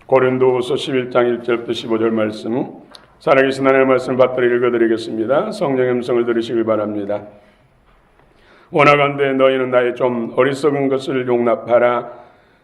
고린도후서 11장 1절부터 15절 말씀, 살아계신 하나님의 말씀을 받들어 읽어드리겠습니다. 성령의 음성을 들으시길 바랍니다. 원하건대 너희는 나의 좀 어리석은 것을 용납하라.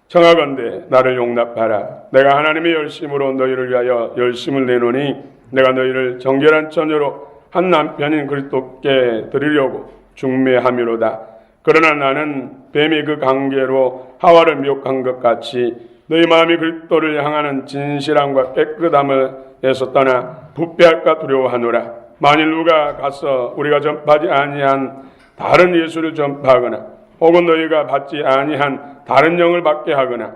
청하건대 나를 용납하라. 내가 하나님의 열심으로 너희를 위하여 열심을 내노니 내가 너희를 정결한 처녀로 한 남편인 그리스도께 드리려고 중매함이로다. 그러나 나는 뱀이 그 관계로 하와를 미혹한 것 같이 너희 마음이 그리스도를 향하는 진실함과 깨끗함에서 떠나 부패할까 두려워하노라. 만일 누가 가서 우리가 전파하지 아니한 다른 예수를 전파하거나 혹은 너희가 받지 아니한 다른 영을 받게 하거나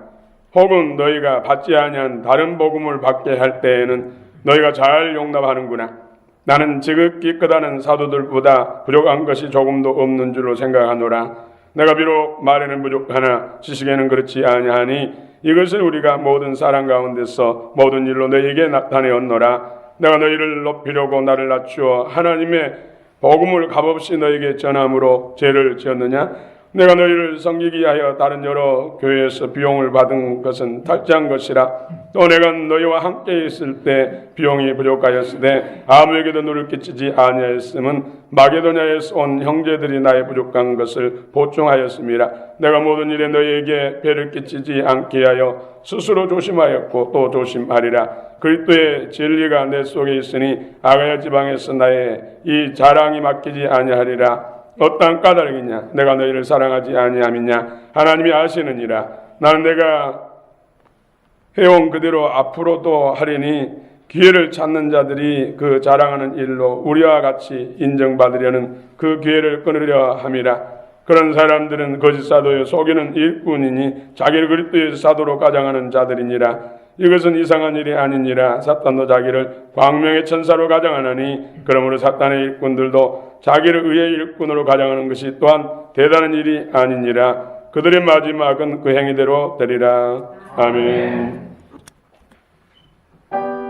혹은 너희가 받지 아니한 다른 복음을 받게 할 때에는 너희가 잘 용납하는구나. 나는 지극히 깨끗한 사도들보다 부족한 것이 조금도 없는 줄로 생각하노라. 내가 비록 말에는 부족하나 지식에는 그렇지 아니하니 이것을 우리가 모든 사람 가운데서 모든 일로 너희에게 나타내었노라. 내가 너희를 높이려고 나를 낮추어 하나님의 복음을 값없이 너희에게 전함으로 죄를 지었느냐? 내가 너희를 섬기기 위하여 다른 여러 교회에서 비용을 받은 것은 탈취한 것이라. 또 내가 너희와 함께 있을 때 비용이 부족하였으되 아무에게도 누를 끼치지 아니하였음은 마게도냐에서 온 형제들이 나의 부족한 것을 보충하였음이라. 내가 모든 일에 너희에게 배를 끼치지 않게 하여 스스로 조심하였고 또 조심하리라. 그리스도의 진리가 내 속에 있으니 아가야 지방에서 나의 이 자랑이 맡기지 아니하리라. 어떠한 까닭이냐? 내가 너희를 사랑하지 아니함이냐? 하나님이 아시느니라. 나는 내가 해온 그대로 앞으로도 하리니 기회를 찾는 자들이 그 자랑하는 일로 우리와 같이 인정받으려는 그 기회를 끊으려 함이라. 그런 사람들은 거짓 사도여 속이는 일꾼이니 자기를 그리스도의 사도로 가장하는 자들이니라. 이것은 이상한 일이 아니니라. 사탄도 자기를 광명의 천사로 가장하나니 그러므로 사탄의 일꾼들도 자기를 의의 일꾼으로 가장하는 것이 또한 대단한 일이 아니니라. 그들의 마지막은 그 행위대로 되리라. 아멘. Thank you.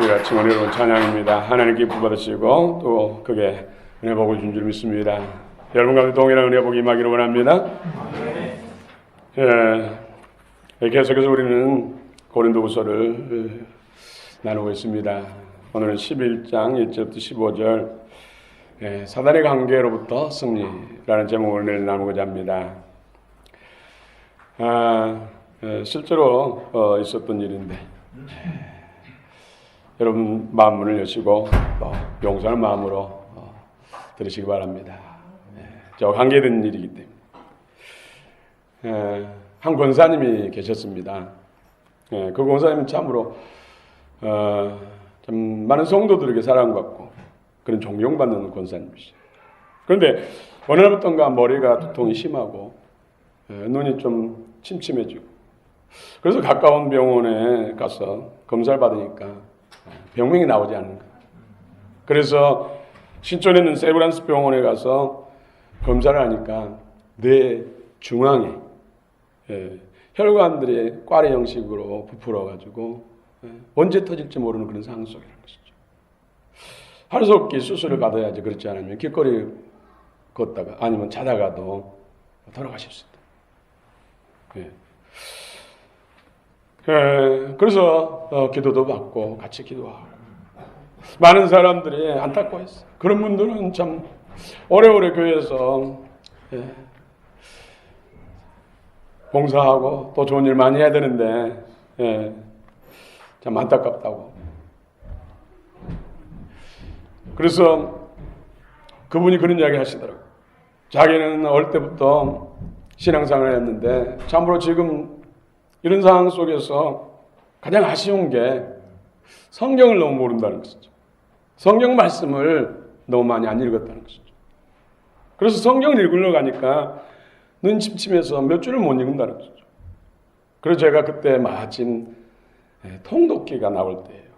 주의 아침 은혜로운 찬양입니다. 하나님 기쁨 받으시고 또 그게 은혜 복을 준 줄 믿습니다. 여러분 가운데 동일한 은혜 복이 임하기를 원합니다. 계속해서 우리는 고린도후서를 나누고 있습니다. 오늘은 11장 1절부터 15절 사단의 관계로부터 승리라는 제목을 나누고자 합니다. 실제로 있었던 일인데 여러분 마음문을 여시고 또 용서하는 마음으로 들으시기 바랍니다. 저 관계된 일이기 때문에 한 권사님이 계셨습니다. 그 권사님은 참으로 참 많은 성도들에게 사랑받고 그런 존경받는 권사님이시죠. 그런데 어느 날부터인가 머리가 두통이 심하고 눈이 좀 침침해지고 그래서 가까운 병원에 가서 검사를 받으니까 병명이 나오지 않는 거예요. 그래서 신촌에 있는 세브란스 병원에 가서 검사를 하니까 뇌 중앙에 혈관들이 꽈레 형식으로 부풀어가지고 언제 터질지 모르는 그런 상황 속이라는 것이죠. 하루속히 수술을 받아야지 그렇지 않으면 길거리 걷다가 아니면 자다가도 돌아가실 수 있다. 그래서 기도도 받고 같이 기도하고 많은 사람들이 안타까워했어요. 그런 분들은 참 오래오래 교회에서 봉사하고 또 좋은 일 많이 해야 되는데 참 안타깝다고. 그래서 그분이 그런 이야기 하시더라고요. 자기는 어릴 때부터 신앙생활을 했는데 참으로 지금 이런 상황 속에서 가장 아쉬운 게 성경을 너무 모른다는 것이죠. 성경 말씀을 너무 많이 안 읽었다는 것이죠. 그래서 성경을 읽으려고 하니까 눈 침침해서 몇 줄을 못 읽는다는 것이죠. 그래서 제가 그때 마침 통독기가 나올 때예요.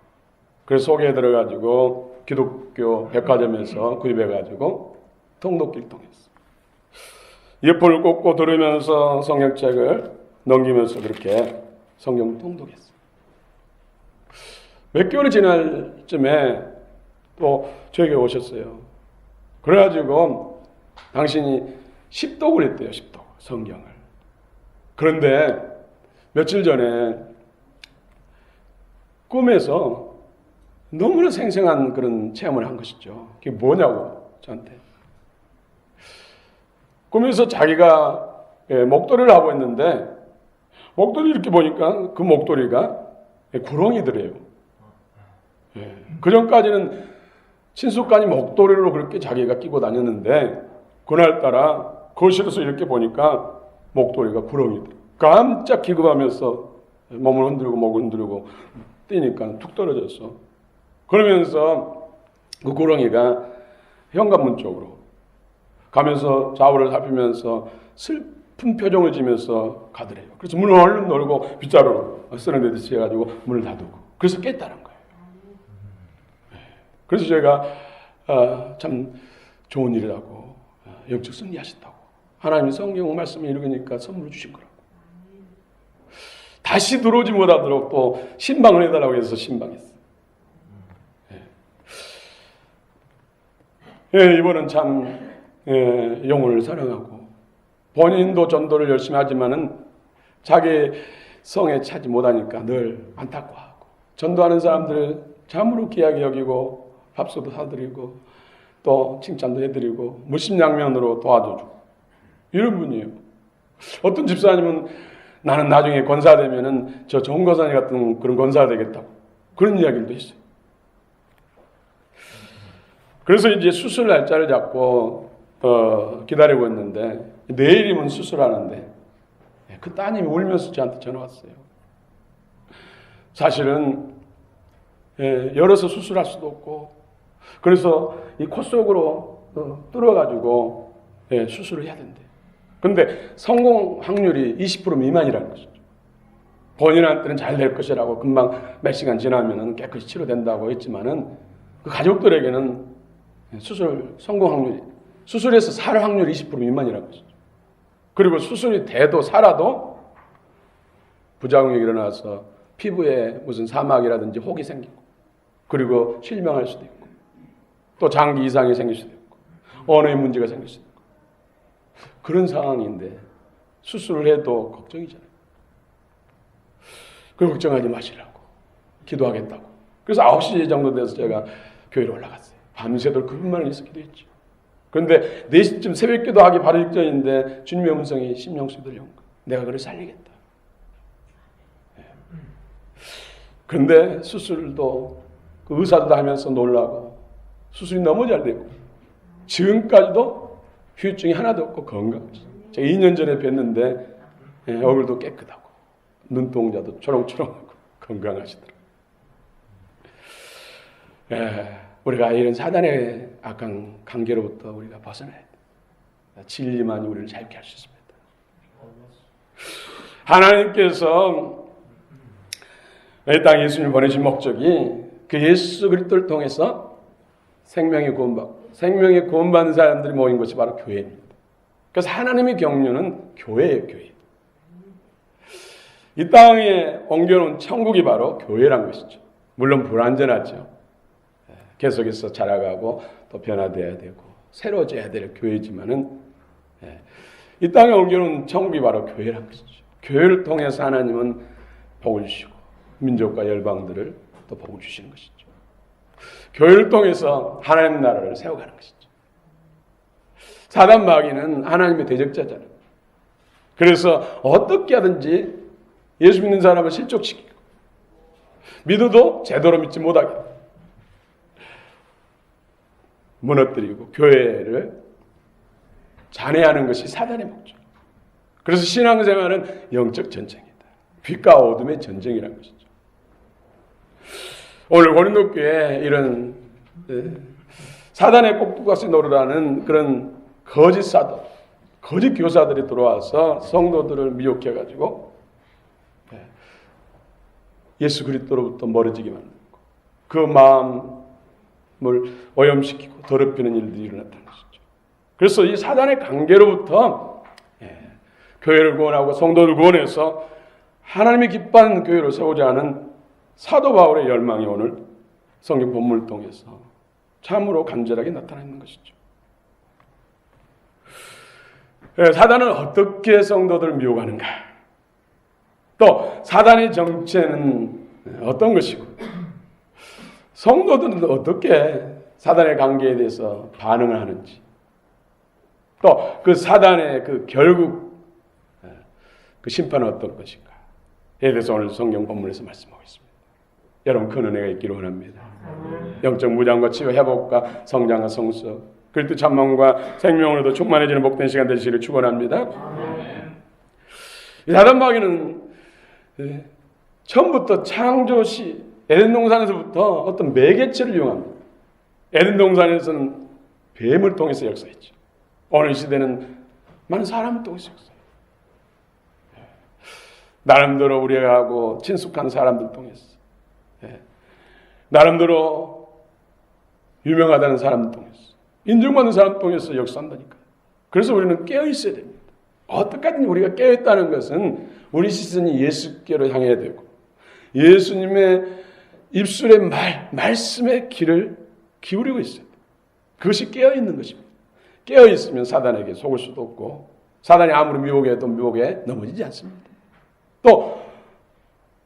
그래서 속에 들어가지고 기독교 백화점에서 구입해가지고 통독기를 통했어요. 이어폰을 꽂고 들으면서 성경책을 넘기면서 그렇게 성경을 통독했어요. 몇 개월이 지날 쯤에 또 저에게 오셨어요. 그래가지고 당신이 십독을 했대요. 십독 성경을. 그런데 며칠 전에 꿈에서 너무나 생생한 그런 체험을 한 것이죠. 그게 뭐냐고 저한테. 꿈에서 자기가 목도리를 하고 있는데 목도리 이렇게 보니까 그 목도리가 구렁이더래요. 그 전까지는 친숙간이 목도리로 그렇게 자기가 끼고 다녔는데 그날따라 거실에서 이렇게 보니까 목도리가 구렁이더래요. 깜짝 기겁하면서 몸을 흔들고 목을 흔들고 뛰니까 툭 떨어졌어. 그러면서 그 구렁이가 현관문 쪽으로 가면서 좌우를 살피면서 슬픈 표정을 지면서 가더래요. 그래서 문을 얼른 열고 빗자루로 쓰러내듯이 해가지고 문을 닫고 그래서 깼다는 거예요. 그래서 제가 참 좋은 일이라고 영적 승리하신다고 하나님이 성경 말씀을 읽으니까 선물을 주신 거라고 다시 들어오지 못하도록 또 신방을 해달라고 해서 신방했어요. 이번은 참 영혼을 사랑하고 본인도 전도를 열심히 하지만은 자기 성에 차지 못하니까 늘 안타까워하고 전도하는 사람들을 참으로 귀하게 여기고 밥솥도 사드리고 또 칭찬도 해드리고 무심양면으로 도와줘주고 이런 분이에요. 어떤 집사님은 나는 나중에 권사 되면은 저 좋은 권사님 같은 그런 권사가 되겠다고 그런 이야기도 했어요. 그래서 이제 수술 날짜를 잡고 기다리고 있는데 내일이면 수술하는데 그 따님이 울면서 저한테 전화 왔어요. 사실은 열어서 수술할 수도 없고 그래서 이 코 속으로 뚫어가지고 수술을 해야 된대. 그런데 성공 확률이 20% 미만이라는 것이죠. 본인한테는 잘 될 것이라고 금방 몇 시간 지나면 깨끗이 치료된다고 했지만은 그 가족들에게는 수술 성공 확률이 수술에서 살 확률이 20% 미만이라는 것이죠. 그리고 수술이 돼도 살아도 부작용이 일어나서 피부에 무슨 사막이라든지 혹이 생기고 그리고 실명할 수도 있고, 또 장기 이상이 생길 수도 있고, 언어의 문제가 생길 수도 있고, 그런 상황인데 수술을 해도 걱정이잖아요. 그 걱정하지 마시라고 기도하겠다고. 그래서 9시 정도 돼서 제가 교회로 올라갔어요. 밤새도록 그분만 있어 기도했죠. 그런데 4시쯤 새벽 기도하기 바로 직전인데 주님의 음성이 심령속에 들려온 거예요. 내가 그를 살리겠다. 그런데 수술도 그 의사도 하면서 놀라고 수술이 너무 잘 되고 지금까지도 후유증이 하나도 없고 건강하죠. 제가 2년 전에 뵀는데 얼굴도 깨끗하고 눈동자도 초롱초롱하고 건강하시더라고요. 우리가 이런 사단의 악한 관계로부터 우리가 벗어나야 돼. 진리만이 우리를 자유케 할 수 있습니다. 하나님께서 이 땅에 예수님을 보내신 목적이 그 예수 그리스도를 통해서 생명이 구원받고 생명이 구원받는 사람들이 모인 것이 바로 교회입니다. 그래서 하나님의 경륜은 교회예요. 교회. 이 땅에 옮겨놓은 천국이 바로 교회란 것이죠. 물론 불완전하죠. 계속해서 자라가고 또 변화되어야 되고 새로워져야 될 교회지만은 이 땅에 옮겨놓은 천국이 바로 교회란 것이죠. 교회를 통해서 하나님은 복을 주시고 민족과 열방들을 또 복을 주시는 것이죠. 교회를 통해서 하나님 나라를 세워가는 것이죠. 사단 마귀는 하나님의 대적자잖아요. 그래서 어떻게 하든지 예수 믿는 사람을 실족시키고 믿어도 제대로 믿지 못하게 무너뜨리고 교회를 잔해하는 것이 사단의 목적. 그래서 신앙생활은 영적 전쟁이다. 빛과 어둠의 전쟁이라는 것이죠. 오늘 고린도 교회에 이런 사단의 꼭두각시 노릇하는 그런 거짓 사도, 거짓 교사들이 들어와서 성도들을 미혹해가지고 예수 그리스도로부터 멀어지게 만들고 그 마음을 오염시키고 더럽히는 일들이 일어났다는 것이죠. 그래서 이 사단의 관계로부터 교회를 구원하고 성도를 구원해서 하나님이 기뻐하는 교회로 세우자 하는 사도 바울의 열망이 오늘 성경 본문을 통해서 참으로 간절하게 나타나 있는 것이죠. 사단은 어떻게 성도들을 미혹하는가? 또 사단의 정체는 어떤 것이고 성도들은 어떻게 사단의 관계에 대해서 반응을 하는지 또 그 사단의 그 결국 그 심판은 어떤 것인가에 대해서 오늘 성경 본문에서 말씀하고 있습니다. 여러분 큰 은혜가 있기를 원합니다. 영적 무장과 치유 회복과 성장과 성숙 그리스도 찬망과 생명으로도 충만해지는 복된 시간 되시기를 축원합니다. 이 사단 마귀는 처음부터 창조시 에덴 동산에서부터 어떤 매개체를 이용합니다. 에덴 동산에서는 뱀을 통해서 역사했죠. 오늘 시대는 많은 사람을 통해서 역사해요. 나름대로 우리가 하고 친숙한 사람들 통해서 나름대로 유명하다는 사람들 통해서 인정받는 사람 통해서 역사한다니까요. 그래서 우리는 깨어있어야 됩니다. 어떻게든 우리가 깨어있다는 것은 우리 시선이 예수께로 향해야 되고 예수님의 입술의 말씀의 귀를 기울이고 있어야 돼요. 그것이 깨어있는 것입니다. 깨어있으면 사단에게 속을 수도 없고 사단이 아무리 미혹해도 미혹에 넘어지지 않습니다. 또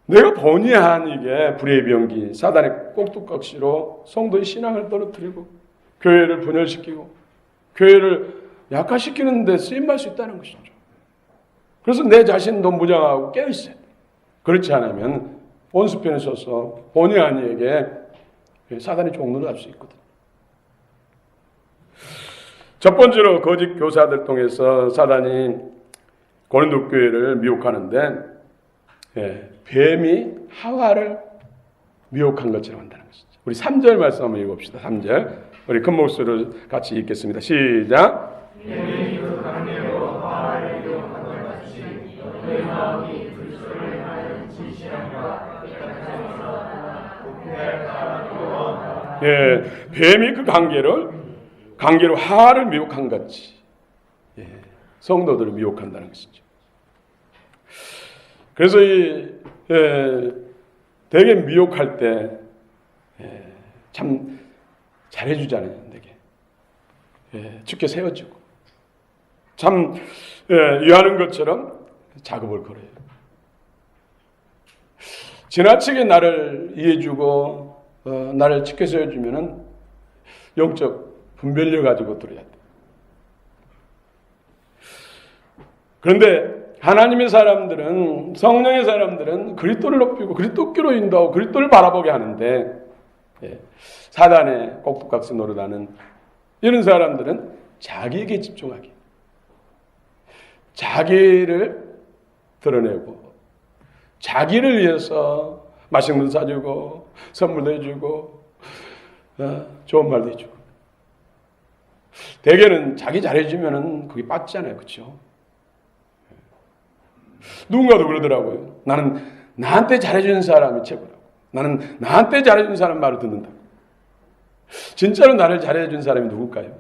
내가 본의한 이게 불의의 병기 사단의 꼭두각시로 성도의 신앙을 떨어뜨리고 교회를 분열시키고 교회를 약화시키는 데 쓰임할 수 있다는 것이죠. 그래서 내 자신도 무장하고 깨어있어야 돼. 그렇지 않으면 온수편에 서서 본의 아니에게 사단의 종로를 할 수 있거든. 첫 번째로 거짓 교사들 통해서 사단이 고린도 교회를 미혹하는데 뱀이 하와를 미혹한 것처럼 한다는 것이죠. 우리 3절 말씀 한번 읽어봅시다. 3절 우리 큰 목소리로 같이 읽겠습니다. 시작. 뱀이 그 강대로 하와를 미혹한 것 같이 너희 마음이 그리스도를 향하여 진실함과 뱀이 그 관계로 하와를 미혹한 같이 성도들을 미혹한다는 것이죠. 그래서 되게 미혹할 때 참 잘해주잖아요, 내게. 죽게 세워주고 참 유하는 것처럼 작업을 걸어요. 지나치게 나를 이해해주고 나를 지켜 세워주면은 영적 분별력 가지고 들어야 돼. 그런데 하나님의 사람들은, 성령의 사람들은 그리스도를 높이고 그리스도께로 인도하고 그리스도를 바라보게 하는데, 사단의 꼭두각시 노릇하는 이런 사람들은 자기에게 집중하게, 자기를 드러내고 자기를 위해서 맛있는 거 사주고 선물도 해주고 좋은 말도 해주고, 대개는 자기 잘해주면은 그게 빠지잖아요, 그렇죠? 누군가도 그러더라고요. 나는 나한테 잘해주는 사람이 최고라고. 나는 나한테 잘해주는 사람 말을 듣는다. 진짜로 나를 잘해준 사람이 누굴까요?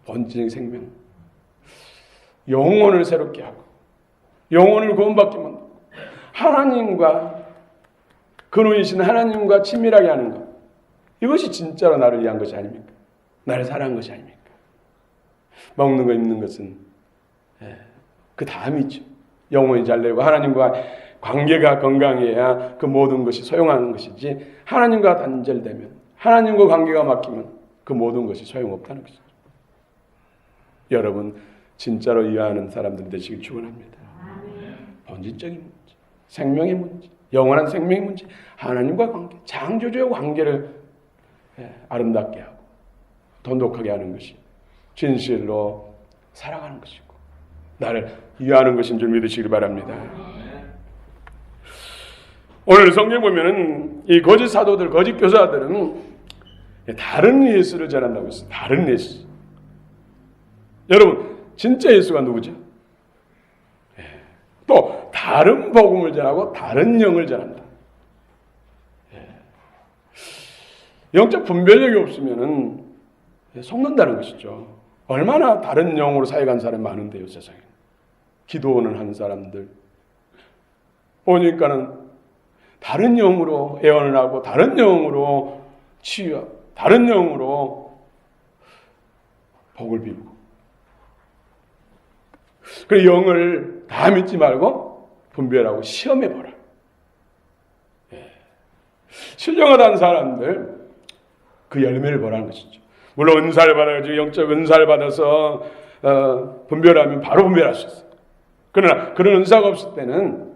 본질의 생명, 영혼을 새롭게 하고 영혼을 구원받게 만들고 하나님과 근원이신 하나님과 친밀하게 하는 것, 이것이 진짜로 나를 위한 것이 아닙니까? 나를 사랑한 것이 아닙니까? 먹는 거 입는 것은 그 다음이죠. 영혼이 잘 되고 하나님과 관계가 건강해야 그 모든 것이 소용하는 것이지, 하나님과 단절되면, 하나님과 관계가 막히면 그 모든 것이 소용없다는 것이죠. 여러분 진짜로 이해하는 사람들이 되시길 축원합니다. 본질적인 문제, 생명의 문제, 영원한 생명의 문제, 하나님과 관계, 창조주의 관계를 아름답게 하고 돈독하게 하는 것이 진실로 살아가는 것이고 나를 이해하는 것인 줄 믿으시길 바랍니다. 오늘 성경 보면은 이 거짓 사도들, 거짓 교사들은 다른 예수를 전한다고 했어요. 다른 예수. 여러분 진짜 예수가 누구죠? 또 다른 복음을 전하고 다른 영을 전한다. 영적 분별력이 없으면은 속는다는 것이죠. 얼마나 다른 영으로 사역한 사람이 많은데요, 세상에. 기도원을 하는 사람들 보니까는 다른 영으로 애원을 하고 다른 영으로 치유하고 다른 영으로 복을 비우고, 그 영을 다 믿지 말고 분별하고 시험해보라. 신령하다는 사람들 그 열매를 보라는 것이죠. 물론 은사를 받아가지고 영적 은사를 받아서 분별하면 바로 분별할 수 있어요. 그러나 그런 은사가 없을 때는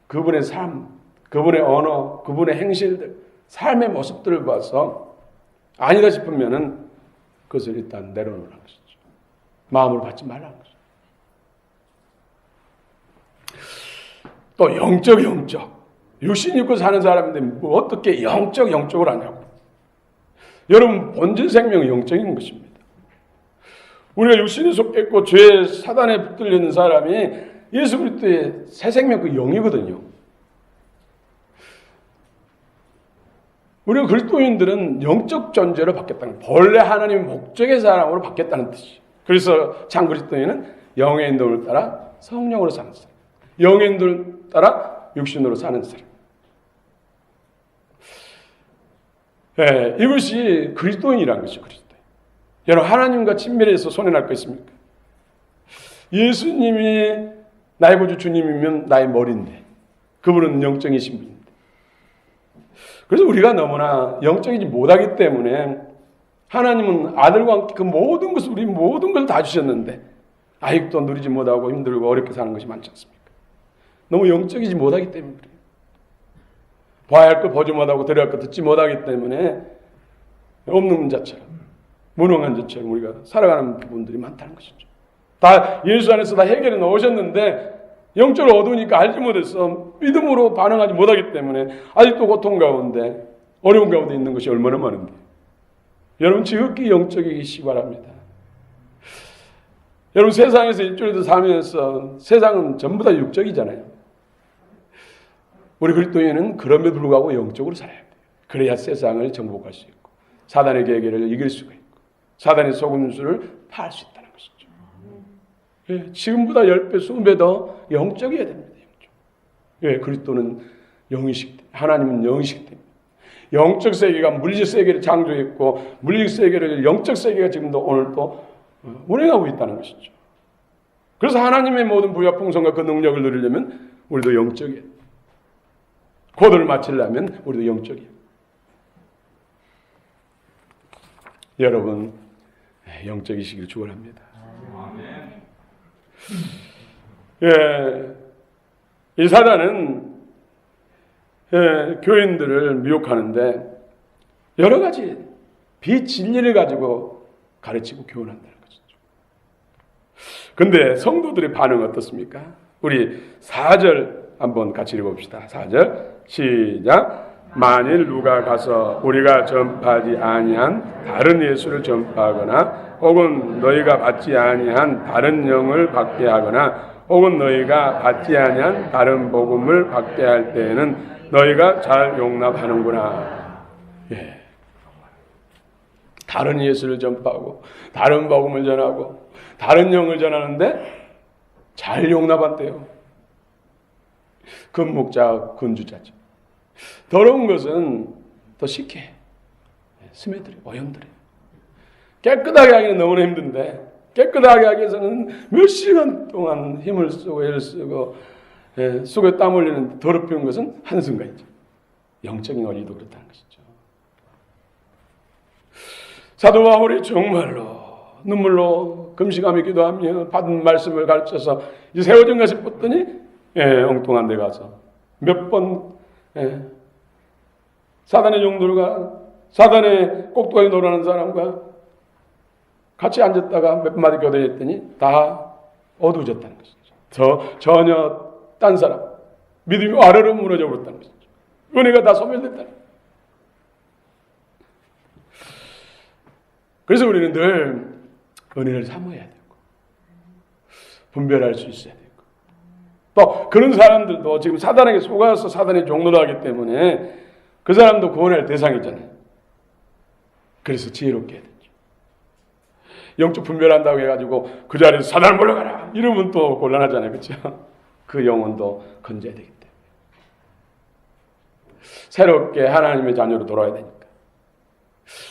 그분의 삶, 그분의 언어, 그분의 행실들, 삶의 모습들을 봐서 아니다 싶으면은 그것을 일단 내려놓으라는 것이죠. 마음으로 받지 말라는 것이죠. 또 영적 육신 입고 사는 사람인데 뭐 어떻게 영적으로 하냐고. 여러분 본질 생명은 영적인 것입니다. 우리가 육신이 속했고 죄의 사단에 붙들려 있는 사람이 예수 그리스도의 새 생명, 그 영이거든요. 우리가 그리스도인들은 영적 존재로 바뀌었다는, 본래 하나님의 목적의 사람으로 바뀌었다는 뜻이에요. 그래서 참 그리스도인은 영의 인도를 따라 성령으로 사는 사람, 영의 인도를 따라 육신으로 사는 사람. 이것이 그리스도인이라는 것이죠. 그리스도인. 여러분 하나님과 친밀해서 손해날 거 있습니까? 예수님이 나의 구주 주님이면 나의 머리인데 그분은 영적이신 분인데, 그래서 우리가 너무나 영적이지 못하기 때문에 하나님은 아들과 함께 그 모든 것을, 우리 모든 걸 다 주셨는데 아직도 누리지 못하고 힘들고 어렵게 사는 것이 많지 않습니까? 너무 영적이지 못하기 때문에 그래요. 봐야 할 걸 보지 못하고 들어야 할 걸 듣지 못하기 때문에 없는 자처럼, 무능한 자처럼 우리가 살아가는 부분들이 많다는 것이죠. 다 예수 안에서 다 해결해 놓으셨는데 영적으로 어두우니까 알지 못해서 믿음으로 반응하지 못하기 때문에 아직도 고통 가운데, 어려운 가운데 있는 것이 얼마나 많은데. 여러분 지극히 영적이시기 바랍니다. 여러분 세상에서 일주일도 살면서 세상은 전부 다 육적이잖아요. 우리 그리스도인은 그럼에도 불구하고 영적으로 살아야 돼요. 그래야 세상을 정복할 수 있고 사단의 계계를 이길 수가 있고 사단의 속임수를 파할 수 있다는 것이죠. 지금보다 10배, 20배 더 영적이어야 됩니다. 영적. 그리스도는 영이시기 때문에, 하나님은 영이시기 때문에 영적 세계가 물질 세계를 창조했고 물질 세계를 영적 세계가 지금도 오늘 또 운행하고 있다는 것이죠. 그래서 하나님의 모든 부와 풍성과 그 능력을 누리려면 우리도 영적이에요. 고도를 맞추려면 우리도 영적이에요. 여러분 영적이시기를 축원합니다. 예, 이 사단은 교인들을 미혹하는데 여러 가지 비진리를 가지고 가르치고 교훈한다는 것이죠. 근데 성도들의 반응은 어떻습니까? 우리 4절 한번 같이 읽어봅시다. 4절 시작. 만일 누가 가서 우리가 전파하지 아니한 다른 예수를 전파하거나 혹은 너희가 받지 아니한 다른 영을 받게 하거나 혹은 너희가 받지 아니한 다른 복음을 받게 할 때에는 너희가 잘 용납하는구나. 예. 다른 예수를 전파하고 다른 복음을 전하고 다른 영을 전하는데 잘 용납한대요. 근목자 근주자죠. 더러운 것은 더 쉽게 스며들어요. 오염들어요. 깨끗하게 하기는 너무나 힘든데 깨끗하게 하기 위해서는 몇 시간 동안 힘을 쓰고 애를 쓰고 속에 땀 흘리는 더럽히는 것은 한순간이죠. 영적인 원리도 그렇다는 것이죠. 사도 바울이 정말로 눈물로 금식하며 기도하며 받은 말씀을 가르쳐서 이제 세워진 것이 붙더니 엉뚱한 데 가서 몇 번 사단의 종들과 사단의 꼭두가에 놀아는 사람과 같이 앉았다가 몇 마디 교대했더니 다 어두워졌다는 것이죠. 전혀 딴 사람 믿음이 아래로 무너져 버렸다는 것이죠. 은혜가 다 소멸됐다는 것이죠. 그래서 우리는 늘 은혜를 사모해야 되고 분별할 수 있어야 되고 또 그런 사람들도 지금 사단에게 속아서 사단의 종노를 하기 때문에 그 사람도 구원할 대상이잖아요. 그래서 지혜롭게 해야 되죠. 영적 분별한다고 해가지고 그 자리에서 사단을 물러가라 이러면 또 곤란하잖아요. 그렇죠? 그 영혼도 건져야 되기 때문에 새롭게 하나님의 자녀로 돌아야 되니까.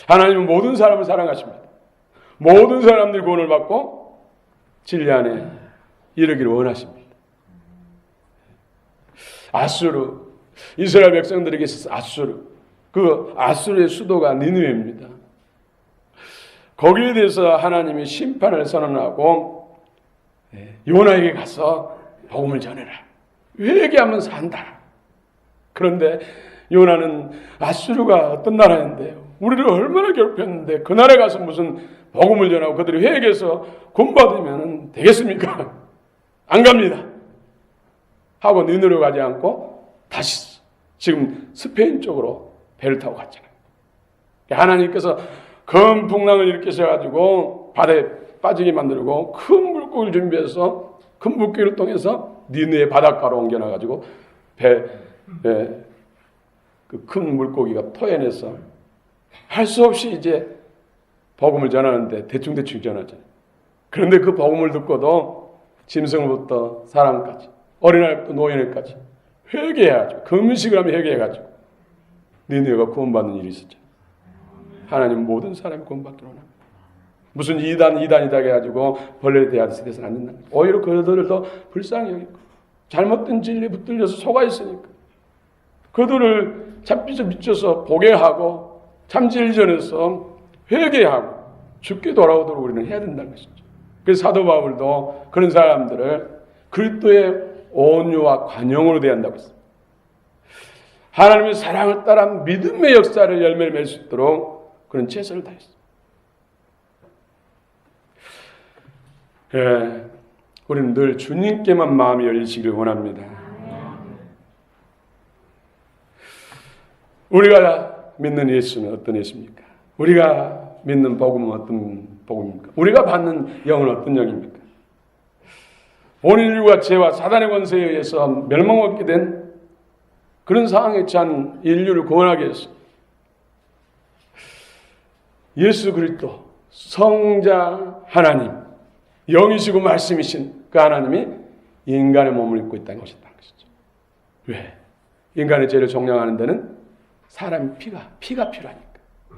하나님은 모든 사람을 사랑하십니다. 모든 사람들이 구원을 받고 진리 안에 이르기를 원하십니다. 아수르, 이스라엘 백성들에게 있어서 아수르, 그 아수르의 수도가 니느웨입니다. 거기에 대해서 하나님이 심판을 선언하고 요나에게 가서 복음을 전해라. 회개하면 산다. 그런데 요나는 아수르가 어떤 나라인데요. 우리를 얼마나 괴롭혔는데 그 나라에 가서 무슨 복음을 전하고 그들이 회개해서 구원받으면 되겠습니까? 안 갑니다. 하고 니느웨로 가지 않고 다시 지금 스페인 쪽으로 배를 타고 갔잖아요. 하나님께서 큰 풍랑을 일으키셔가지고 바다에 빠지게 만들고 큰 물고기를 준비해서 큰 물고기를 통해서 니느웨 바닷가로 옮겨놔가지고 그 큰 물고기가 토해내서 할 수 없이 이제 복음을 전하는데 대충대충 전하잖아요. 그런데 그 복음을 듣고도 짐승부터 사람까지 어린아이부터 노인까지 회개해야죠. 금식을 하면 회개해가지고 니느웨가 구원받는 일이 있었죠. 하나님 모든 사람이 구원받기로 합니다. 무슨 이단이다 해가지고 벌레에 대하듯이 돼서는 안 된다. 오히려 그들을 더 불쌍히 여기고 잘못된 진리에 붙들려서 속아 있으니까 그들을 잡혀서 미쳐서 보게 하고 참질 전해서 회개하고 죽게 돌아오도록 우리는 해야 된다는 것이죠. 그래서 사도 바울도 그런 사람들을 그리스도의 온유와 관용으로 대한다고 했습니다. 하나님의 사랑을 따라 믿음의 역사를 열매를 맺을 수 있도록 그런 최선을 다했습니다. 우리는 늘 주님께만 마음이 열리시길 원합니다. 우리가 믿는 예수는 어떤 예수입니까? 우리가 믿는 복음은 어떤 복음입니까? 우리가 받는 영은 어떤 영입니까? 온 인류가 죄와 사단의 권세에 의해서 멸망받게 된 그런 상황에 처한 인류를 구원하기 위해서 예수 그리스도 성자 하나님, 영이시고 말씀이신 그 하나님이 인간의 몸을 입고 있다는 것이다. 왜? 인간의 죄를 종량하는 데는 사람의 피가 필요하니까.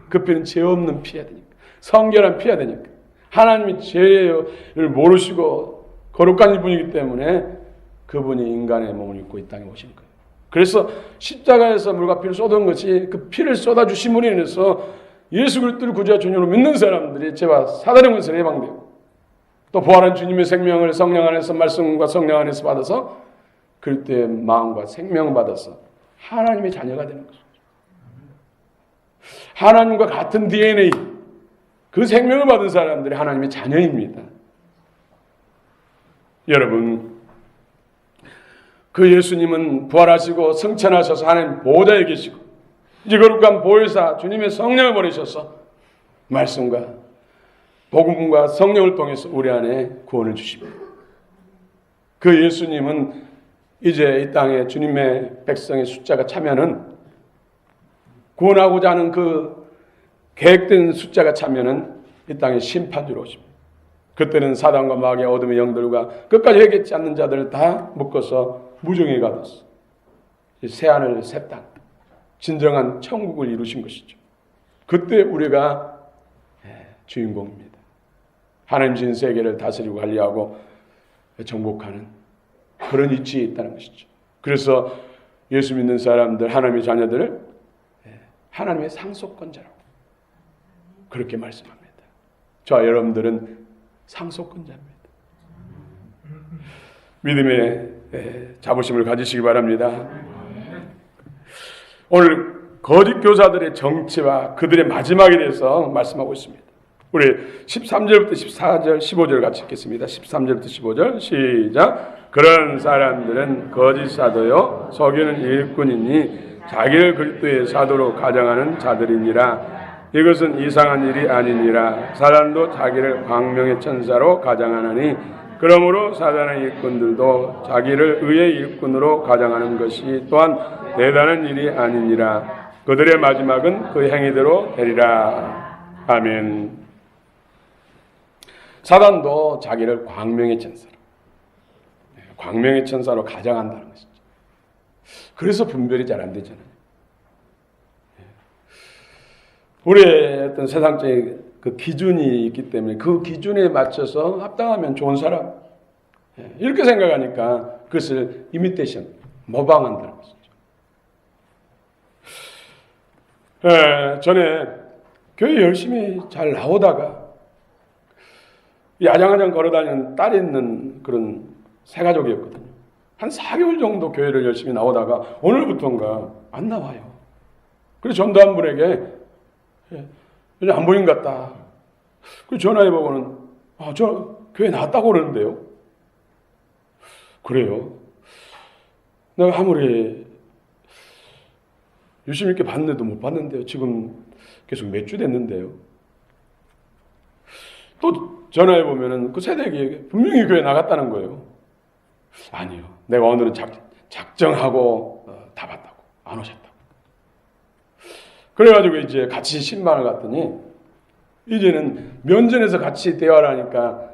그 피는 죄 없는 피해야 되니까. 성결한 피해야 되니까. 하나님이 죄를 모르시고 거룩한 분이기 때문에 그분이 인간의 몸을 입고 이 땅에 오신 거예요. 그래서 십자가에서 물과 피를 쏟은 것이 그 피를 쏟아주심으로 인해서 예수 그리스도를 구주와 주님으로 믿는 사람들이 죄와 사단의 권세를 해방되고 또 부활한 주님의 생명을 성령 안에서 말씀과 성령 안에서 받아서 그리스도의 마음과 생명을 받아서 하나님의 자녀가 되는 것이죠. 하나님과 같은 DNA, 그 생명을 받은 사람들이 하나님의 자녀입니다. 여러분, 그 예수님은 부활하시고 승천하셔서 하나님 보호자에 계시고 이제 거룩한 보혜사 주님의 성령을 보내셔서 말씀과 복음과 성령을 통해서 우리 안에 구원을 주십니다. 그 예수님은 이제 이 땅에 주님의 백성의 숫자가 차면은 구원하고자 하는 그 계획된 숫자가 차면은 이 땅에 심판주로 오십니다. 그때는 사단과 마귀의 어둠의 영들과 끝까지 회개치 않는 자들을 다 묶어서 무정에 가뒀어. 새하늘 새 땅, 진정한 천국을 이루신 것이죠. 그때 우리가 주인공입니다. 하나님 진 세계를 다스리고 관리하고 정복하는 그런 위치에 있다는 것이죠. 그래서 예수 믿는 사람들, 하나님의 자녀들을 하나님의 상속권자라고 그렇게 말씀합니다. 저와 여러분들은 상속권자입니다. 믿음의 자부심을 가지시기 바랍니다. 오늘 거짓 교사들의 정치와 그들의 마지막에 대해서 말씀하고 있습니다. 우리 13절부터 14절, 15절 같이 읽겠습니다. 13절부터 15절 시작. 그런 사람들은 거짓 사도요 속이는 일꾼이니 자기를 그리스도의 사도로 가정하는 자들이니라. 이것은 이상한 일이 아니니라. 사단도 자기를 광명의 천사로 가정하나니 그러므로 사단의 일꾼들도 자기를 의의 일꾼으로 가정하는 것이 또한 대단한 일이 아니니라. 그들의 마지막은 그 행위대로 되리라. 아멘. 사단도 자기를 광명의 천사로 가정한다는 것이죠. 그래서 분별이 잘 안 되잖아요. 우리의 어떤 세상적인 그 기준이 있기 때문에 그 기준에 맞춰서 합당하면 좋은 사람 이렇게 생각하니까 그것을 이미테이션, 모방한다는 것이죠. 전에 교회 열심히 잘 나오다가 야장야장 걸어다니는 딸이 있는 그런 새 가족이었거든요. 한 4개월 정도 교회를 열심히 나오다가 오늘부터인가 안 나와요. 그래서 전도한 분에게 안 보인 것 같다. 그래서 전화해보고는 저 교회 나왔다고 그러는데요. 그래요. 내가 아무리 유심 있게 봤는데도 못 봤는데요. 지금 계속 몇 주 됐는데요. 또 전화해보면은 그 새댁이 분명히 교회 나갔다는 거예요. 아니요. 내가 오늘은 작정하고 다 봤다고. 안 오셨다고. 그래가지고 이제 같이 신방을 갔더니 이제는 면전에서 같이 대화를 하니까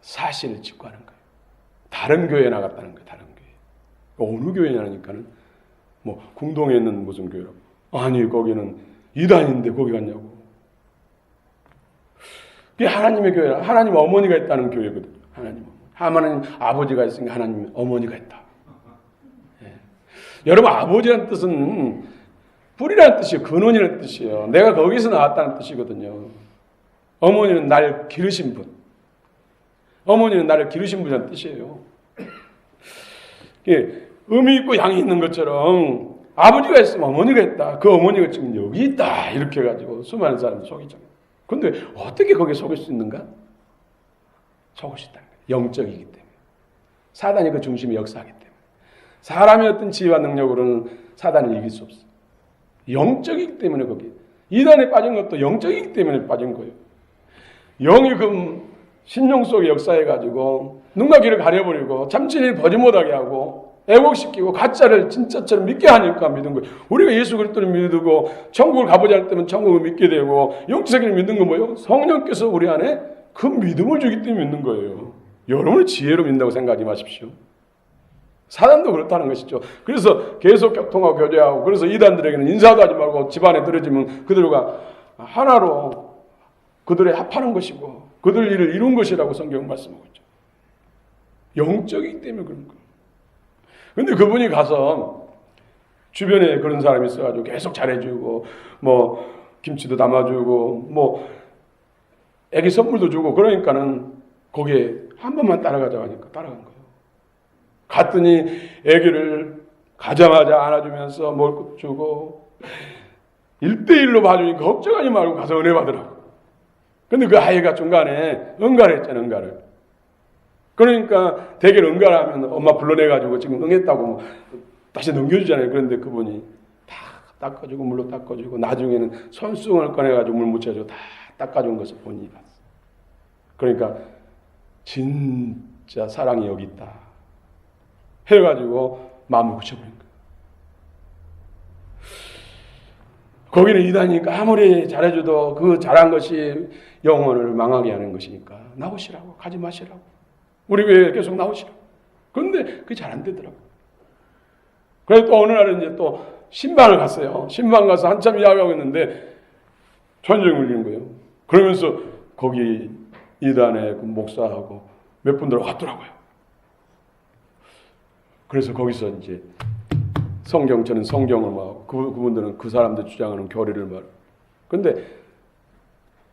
사실을 직구하는 거예요. 다른 교회에 나갔다는 거예요. 다른 교회. 어느 교회냐니까는 뭐 궁동에 있는 무슨 교회라고. 아니 거기는 이단인데 거기 갔냐고. 그게 하나님의 교회라. 하나님 어머니가 있다는 교회거든요. 하나님 아버지가 있으니까 하나님 어머니가 있다. 예. 여러분 아버지라는 뜻은 뿌리라는 뜻이에요. 근원이라는 뜻이에요. 내가 거기서 나왔다는 뜻이거든요. 어머니는 날 기르신 분. 어머니는 나를 기르신 분이라는 뜻이에요. 예. 음이 있고 양이 있는 것처럼 아버지가 있으면 어머니가 있다. 그 어머니가 지금 여기 있다. 이렇게 해가지고 수많은 사람이 속이잖아요. 그런데 어떻게 거기에 속일 수 있는가? 속을 수 있다는 거예요. 영적이기 때문에. 사단이 그 중심에 역사하기 때문에. 사람의 어떤 지혜와 능력으로는 사단을 이길 수 없어요. 영적이기 때문에 거기. 이단에 빠진 것도 영적이기 때문에 빠진 거예요. 영이 그 신령 속에 역사해가지고 눈과 귀를 가려버리고 참신이 보지 못하게 하고 애곡시키고 가짜를 진짜처럼 믿게 하니까 믿은 거예요. 우리가 예수 그리스도를 믿고 천국을 가보지 않을 때면 천국을 믿게 되고 영적인 믿는 건 뭐예요? 성령께서 우리 안에 그 믿음을 주기 때문에 믿는 거예요. 여러분의 지혜로 믿는다고 생각하지 마십시오. 사단도 그렇다는 것이죠. 그래서 계속 교통하고 교제하고, 그래서 이단들에게는 인사도 하지 말고 집안에 들어지면 그들과 하나로 그들의 합하는 것이고 그들 일을 이룬 것이라고 성경은 말씀하고 있죠. 영적이기 때문에 그런 거예요. 근데 그분이 가서 주변에 그런 사람이 있어가지고 계속 잘해주고, 뭐 김치도 담아주고, 뭐 애기 선물도 주고, 그러니까는 거기에 한 번만 따라가자고 하니까 따라간 거예요. 갔더니 애기를 가자마자 안아주면서 먹을 것 주고 1대1로 봐주니까 걱정하지 말고 가서 은혜 받으라고. 근데 그 아이가 중간에 응가를 했잖아요. 응가를. 그러니까 대개 응가를 하면 엄마 불러내가지고 지금 응했다고 다시 넘겨주잖아요. 그런데 그분이 다 닦아주고 물로 닦아주고 나중에는 손수건을 꺼내가지고 물 묻혀주고 다 닦아준 것을 본인이 봤어요. 그러니까 진짜 사랑이 여기 있다 해가지고 마음을 굳혀버린 거예요. 거기는 이단이니까 아무리 잘해줘도 그 잘한 것이 영혼을 망하게 하는 것이니까 나오시라고, 가지 마시라고, 우리 교회에 계속 나오시라고. 그런데 그게 잘 안 되더라고요. 그래서 또 어느 날은 이제 또 신방을 갔어요. 신방 가서 한참 이야기하고 있는데 전쟁이 울리는 거예요. 그러면서 거기 이단의 그 목사하고 몇 분들 왔더라고요. 그래서 거기서 이제 저는 성경을 막, 그분들은 그 사람들 주장하는 교리를 말. 근데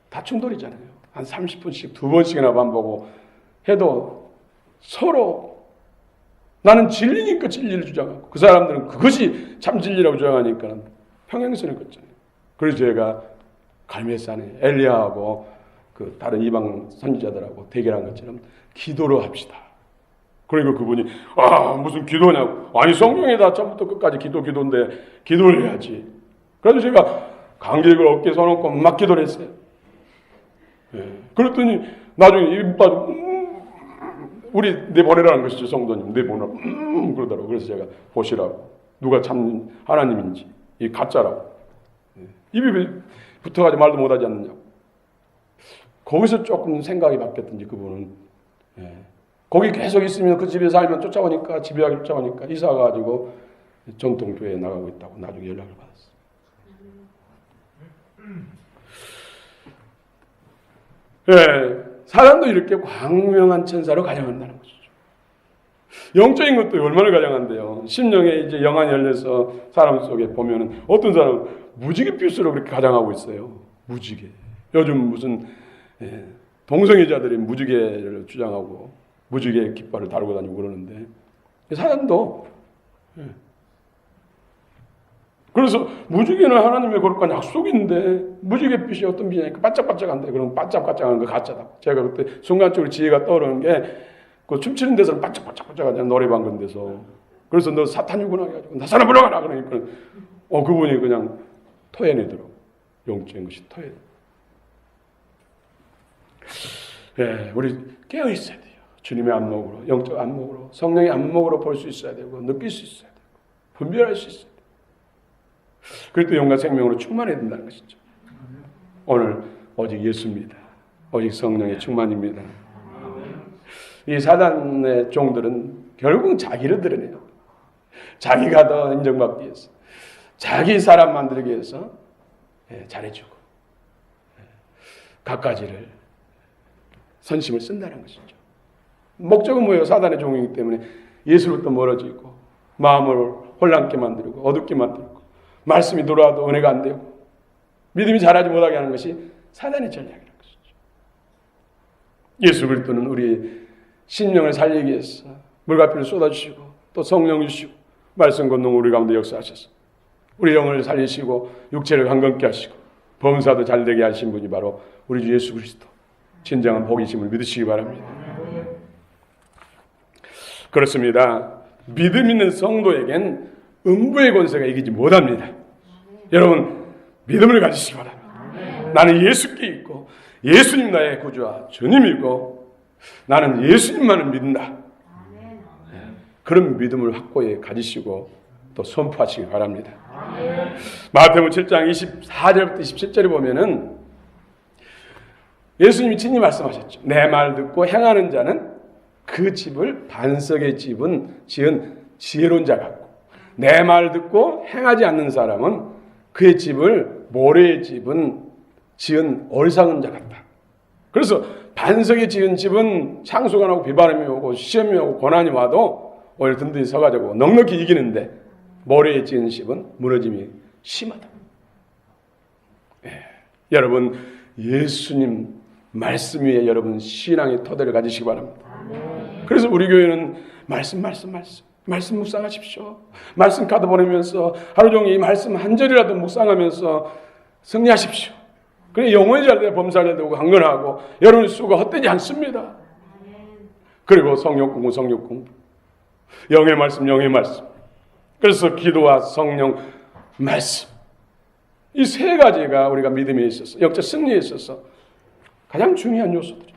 다 충돌이잖아요. 한 30분씩 2번씩이나 반복하고 해도 서로 나는 진리니까 진리를 주장하고 그 사람들은 그것이 참 진리라고 주장하니까 평행선을 걷잖아요. 그래서 제가 갈멜산에 엘리야하고 그 다른 이방 선지자들하고 대결한 것처럼 기도로 합시다. 그러니까 그분이 무슨 기도냐고. 아니 성경에다 처음부터 끝까지 기도인데 기도를 해야지. 그래서 제가 간격을 어깨에 서놓고 막 기도를 했어요. 그랬더니 나중에 입 빠지고 우리 내보내라는 것이죠. 성도님 내보내라 그러더라고요. 그래서 제가 보시라고 누가 참 하나님인지 이 가짜라고. 입이 붙어가지고 말도 못하지 않느냐고. 거기서 조금 생각이 바뀌었던지 그분은 거기 계속 있으면 그 집에 살면 쫓아오니까 집에 가기 쫓아오니까 이사 가지고 정통교회에 나가고 있다고 나중에 연락을 받았어요. 사람도 이렇게 광명한 천사로 가장한다는 것이죠. 영적인 것도 얼마나 가장한데요. 심령에 이제 영안이 열려서 사람 속에 보면은 어떤 사람은 무지개 필수로 그렇게 가장하고 있어요. 무지개. 요즘 무슨 동성애자들이 무지개를 주장하고 무지개 깃발을 다루고 다니고 그러는데 사람도 그래서 무지개는 하나님의 거룩한 약속인데 무지개 빛이 어떤 빛이냐니까 반짝반짝한데 그럼 반짝반짝하는 거 가짜다. 제가 그때 순간적으로 지혜가 떠오르는 게 그 춤추는 데서는 반짝반짝반짝하잖아요. 노래방 그런 데서. 그래서 너 사탄이구나 해가지고 나 사람 불러가라 그러니까 그분이 그냥 토해내더라고. 영적인 것이 토해내. 우리 깨어 있어야 돼요. 주님의 안목으로, 영적 안목으로, 성령의 안목으로 볼 수 있어야 되고 느낄 수 있어야 되고 분별할 수 있어야 돼요. 그럴 때 영과 생명으로 충만해야 된다는 것이죠. 오늘 오직 예수입니다. 오직 성령의 충만입니다. 이 사단의 종들은 결국 자기를 드러내요. 자기가 더 인정받기 위해서, 자기 사람 만들기 위해서 잘해주고 갖가지를 선심을 쓴다는 것이죠. 목적은 뭐예요? 사단의 종이기 때문에 예수로부터 멀어지고 마음을 혼란케 만들고 어둡게 만들고 말씀이 들어와도 은혜가 안 되고 믿음이 자라지 못하게 하는 것이 사단의 전략이라는 것이죠. 예수 그리스도는 우리 신령을 살리기 위해서 물과 피를 쏟아주시고 또 성령 주시고 말씀 권능 우리 가운데 역사하셔서 우리 영을 살리시고 육체를 강건케 하시고 범사도 잘되게 하신 분이 바로 우리 주 예수 그리스도 진정한 복이심을 믿으시기 바랍니다. 그렇습니다. 믿음 있는 성도에겐 음부의 권세가 이기지 못합니다. 여러분 믿음을 가지시기 바랍니다. 나는 예수께 있고 예수님 나의 구주와 주님이고 나는 예수님만을 믿는다. 그런 믿음을 확고히 가지시고 또 선포하시기 바랍니다. 마태복음 7장 24절부터 27절에 보면은 예수님이 친히 말씀하셨죠. 내 말 듣고 행하는 자는 그 집을 반석에 지은 지혜로운 자 같고 내 말 듣고 행하지 않는 사람은 그의 집을 모래의 집은 지은 어리석은 자 같다. 그래서 반석에 지은 집은 창수가 나고 비바람이 오고 시험이 오고 고난이 와도 오히려 든든히 서가지고 넉넉히 이기는데 모래에 지은 집은 무너짐이 심하다. 여러분 예수님 말씀 위에 여러분 신앙의 토대를 가지시기 바랍니다. 그래서 우리 교회는 말씀 묵상하십시오. 말씀 카드 보내면서 하루 종일 이 말씀 한 절이라도 묵상하면서 승리하십시오. 그래 영혼이 잘 되고 범사가 잘 되고 강건하고 여러분의 수고가 헛되지 않습니다. 그리고 성령 공부 영의 말씀 그래서 기도와 성령 말씀 이 세 가지가 우리가 믿음에 있어서 영적 승리에 있어서 가장 중요한 요소들이죠.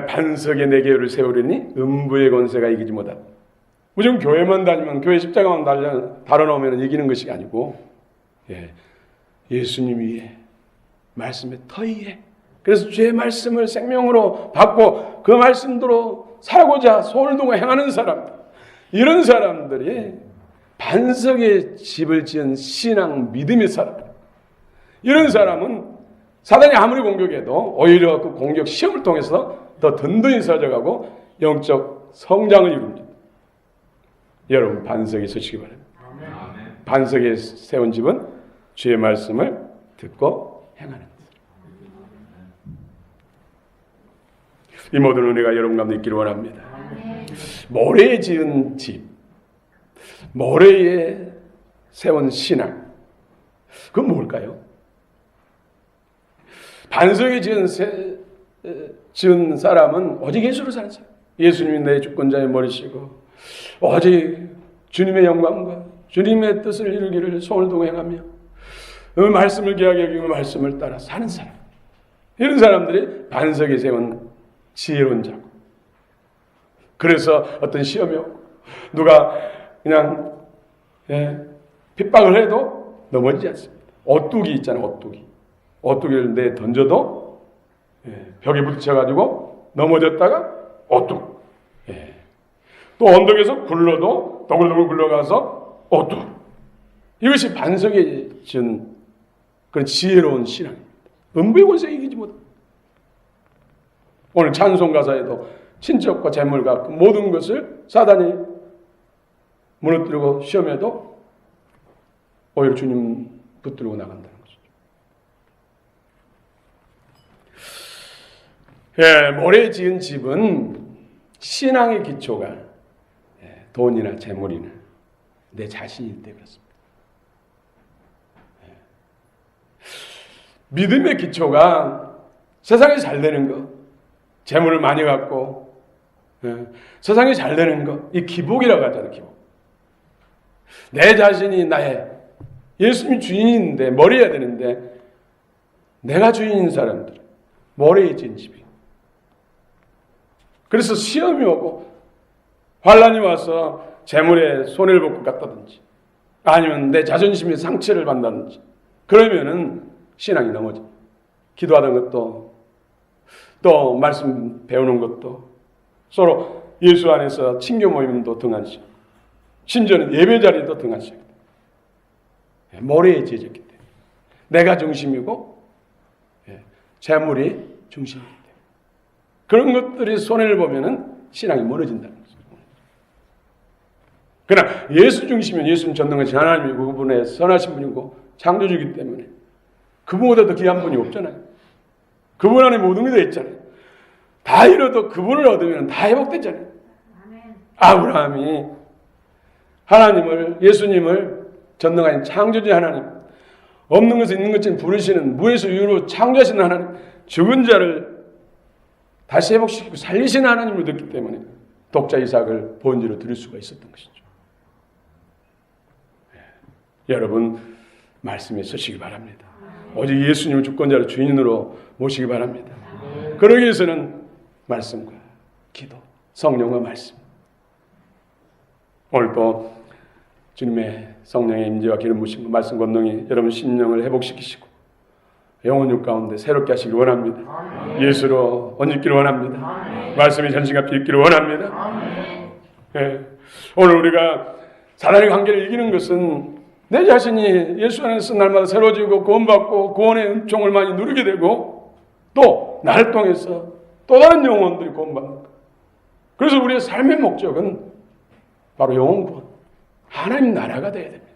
반석에 내 계율을 세우려니 음부의 권세가 이기지 못한다. 무조건 교회만 다니면 교회 십자가만 달아놓으면 이기는 것이 아니고 예수님 위에 말씀에 더 위에 그래서 주의 말씀을 생명으로 받고 그 말씀대로 살고자 손을 두고 행하는 사람들 이런 사람들이 반석에 집을 지은 신앙 믿음의 사람 이런 사람은 사단이 아무리 공격해도 오히려 그 공격 시험을 통해서 더 든든히 서져가고 영적 성장을 이룹니다. 여러분 반석에 서시기 바랍니다. 반석에 세운 집은 주의 말씀을 듣고 행하는 것. 이 모든 은혜가 여러분 가운데 있기를 원합니다. 모래에 지은 집, 모래에 세운 신앙, 그건 뭘까요? 반석에 지은 사람은 오직 예수를 사는 사람. 예수님이 내 주권자의 머리시고 오직 주님의 영광과 주님의 뜻을 이루기를 손을 두고 행하며 그 말씀을 귀하게 여기고 말씀을 따라 사는 사람. 이런 사람들이 반석에 세운 지혜로운 자고 그래서 어떤 시험이 오고 누가 그냥 핍박을 해도 넘어지지 않습니다. 오뚜기 있잖아요. 오뚜기를 내 던져도 벽에 부딪혀가지고 넘어졌다가 오뚝. 또 언덕에서 굴러도 도굴도굴 굴러가서 오뚝. 이것이 반석에 지은 그런 지혜로운 신앙입니다. 음부의 권세에 이기지 못합니다. 오늘 찬송 가사에도 친척과 재물과 모든 것을 사단이 무너뜨리고 시험해도 오히려 주님 붙들고 나간다는 것이죠. 모래에 지은 집은 신앙의 기초가 돈이나 재물이나 내 자신일 때 그렇습니다. 믿음의 기초가 세상에 잘 되는 것, 재물을 많이 갖고 세상에 잘 되는 것, 이 기복이라고 하잖아요. 기복. 내 자신이 나의 예수님이 주인인데 머리해야 되는데 내가 주인인 사람들 모래에 지은 집이. 그래서 시험이 오고 환란이 와서 재물에 손해를 볼 것 같다든지 아니면 내 자존심에 상처를 받는다든지 그러면은 신앙이 넘어져. 기도하는 것도 또 말씀 배우는 것도 서로 예수 안에서 친교 모임도 등한시하고 심지어는 예배 자리도 등한시하고 모래에 지어졌기 때문에 내가 중심이고 재물이 중심이기 때문에 그런 것들이 손해를 보면은 신앙이 멀어진다는 거죠. 그러나 예수 중심이면 예수는 전능하신 하나님이고 그분의 선하신 분이고 창조주이기 때문에 그분보다 더 귀한 분이 없잖아요. 그분 안에 모든 게 다 있잖아요. 다 잃어도 그분을 얻으면 다 회복되잖아요. 아브라함이 하나님을 예수님을 전능하신 창조주 하나님 없는 것을 있는 것처럼 부르시는 무에서 유로 창조하시는 하나님 죽은 자를 다시 회복시키고 살리시는 하나님을 듣기 때문에 독자 이삭을 본지로 드릴 수가 있었던 것이죠. 여러분 말씀에 서시기 바랍니다. 오직 예수님을 주권자로 주인으로 모시기 바랍니다. 그러기 위해서는 말씀과 기도, 성령과 말씀. 오늘 또 주님의 성령의 임재와 기름 부으심과 말씀 권능이 여러분 심령을 회복시키시고 영혼육 가운데 새롭게 하시길 원합니다. 예수로 옷 입기를 원합니다. 말씀이 전신갑주 입기를 원합니다. 예. 오늘 우리가 사단의 관계를 이기는 것은 내 자신이 예수 안에서 날마다 새로워지고 구원받고 구원의 은총을 많이 누리게 되고 또 나를 통해서 또 다른 영혼들이 구원받는 것. 그래서 우리의 삶의 목적은 바로 영혼 구원, 하나님 나라가 되어야 됩니다.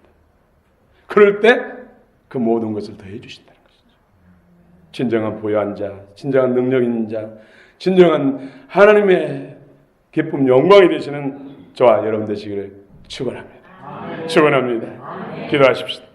그럴 때 그 모든 것을 더해 주신다는 것이죠. 진정한 부유한 자, 진정한 능력 있는 자, 진정한 하나님의 기쁨, 영광이 되시는 저와 여러분 되시기를 축원합니다. 축원합니다. 기도하십시다.